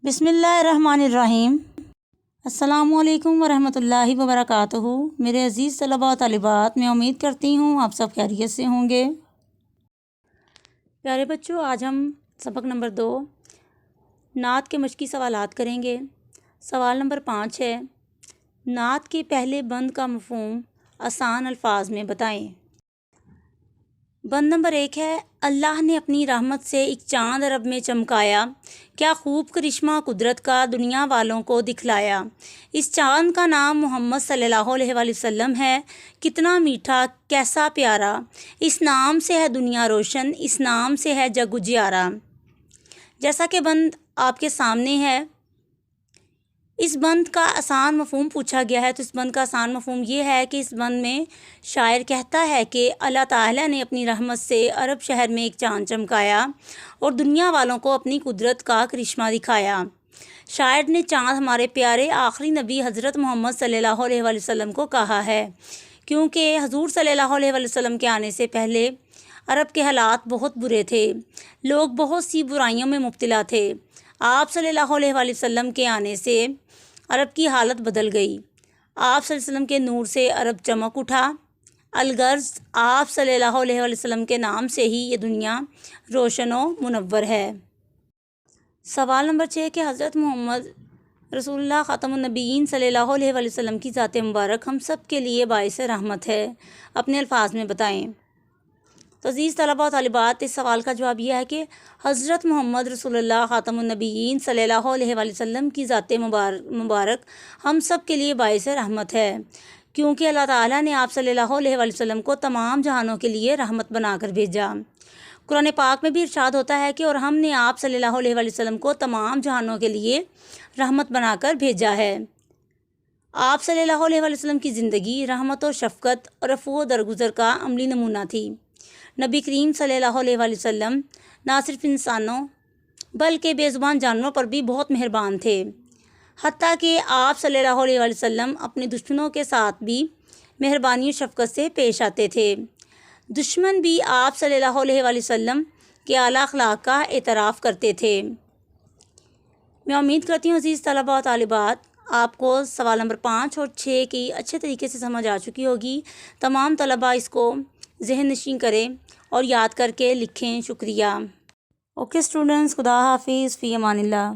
بسم اللہ الرحمن الرحیم۔ السلام علیکم ورحمۃ اللہ وبرکاتہ۔ میرے عزیز طلباء و طالبات، میں امید کرتی ہوں آپ سب خیریت سے ہوں گے۔ پیارے بچوں، آج ہم سبق نمبر 2 نعت کے مشقی سوالات کریں گے۔ سوال نمبر 5 ہے، نعت کے پہلے بند کا مفہوم آسان الفاظ میں بتائیں۔ بند نمبر 1 ہے، اللہ نے اپنی رحمت سے ایک چاند عرب میں چمکایا، کیا خوب کرشمہ قدرت کا دنیا والوں کو دکھلایا۔ اس چاند کا نام محمد صلی اللہ علیہ وآلہ وسلم ہے، کتنا میٹھا کیسا پیارا، اس نام سے ہے دنیا روشن، اس نام سے ہے جگ اجیارا۔ جیسا کہ بند آپ کے سامنے ہے، اس بند کا آسان مفہوم پوچھا گیا ہے، تو اس بند کا آسان مفہوم یہ ہے کہ اس بند میں شاعر کہتا ہے کہ اللہ تعالیٰ نے اپنی رحمت سے عرب شہر میں ایک چاند چمکایا اور دنیا والوں کو اپنی قدرت کا کرشمہ دکھایا۔ شاعر نے چاند ہمارے پیارے آخری نبی حضرت محمد صلی اللہ علیہ وآلہ وسلم کو کہا ہے، کیونکہ حضور صلی اللہ علیہ وآلہ وسلم کے آنے سے پہلے عرب کے حالات بہت برے تھے، لوگ بہت سی برائیوں میں مبتلا تھے۔ آپ صلی اللہ علیہ وآلہ وسلم کے آنے سے عرب کی حالت بدل گئی، آپ صلی اللہ علیہ وسلم کے نور سے عرب چمک اٹھا، الغرض آپ صلی اللہ علیہ وآلہ وسلم کے نام سے ہی یہ دنیا روشن و منور ہے۔ سوال نمبر 6 کہ حضرت محمد رسول اللہ خاتم النبیین صلی اللہ علیہ وآلہ وسلم کی ذات مبارک ہم سب کے لیے باعث رحمت ہے، اپنے الفاظ میں بتائیں۔ تو عزیز طلباء و طالبات، اس سوال کا جواب یہ ہے کہ حضرت محمد رسول اللہ خاتم النبیین صلی اللہ علیہ وآلہ وسلم کی ذات مبارک ہم سب کے لیے باعث رحمت ہے، کیونکہ اللہ تعالیٰ نے آپ صلی اللہ علیہ وآلہ وسلم کو تمام جہانوں کے لیے رحمت بنا کر بھیجا۔ قرآن پاک میں بھی ارشاد ہوتا ہے کہ اور ہم نے آپ صلی اللہ علیہ وآلہ وسلم کو تمام جہانوں کے لیے رحمت بنا کر بھیجا ہے۔ آپ صلی اللہ علیہ وآلہ وسلم کی زندگی رحمت و شفقت اور عفو و درگزر کا عملی نمونہ تھی۔ نبی کریم صلی اللہ علیہ وآلہ وسلم نہ صرف انسانوں بلکہ بے زبان جانوروں پر بھی بہت مہربان تھے، حتیٰ کہ آپ صلی اللہ علیہ وآلہ وسلم اپنے دشمنوں کے ساتھ بھی مہربانی و شفقت سے پیش آتے تھے۔ دشمن بھی آپ صلی اللہ علیہ وآلہ وسلم کے اعلیٰ اخلاق کا اعتراف کرتے تھے۔ میں امید کرتی ہوں عزیز طلباء و طالبات، آپ کو سوال نمبر 5 اور 6 کی اچھے طریقے سے سمجھ آ چکی ہوگی۔ تمام طلباء اس کو ذہن نشین کریں اور یاد کر کے لکھیں۔ شکریہ۔ اوکے اسٹوڈنٹس، خدا حافظ، فی امان اللہ۔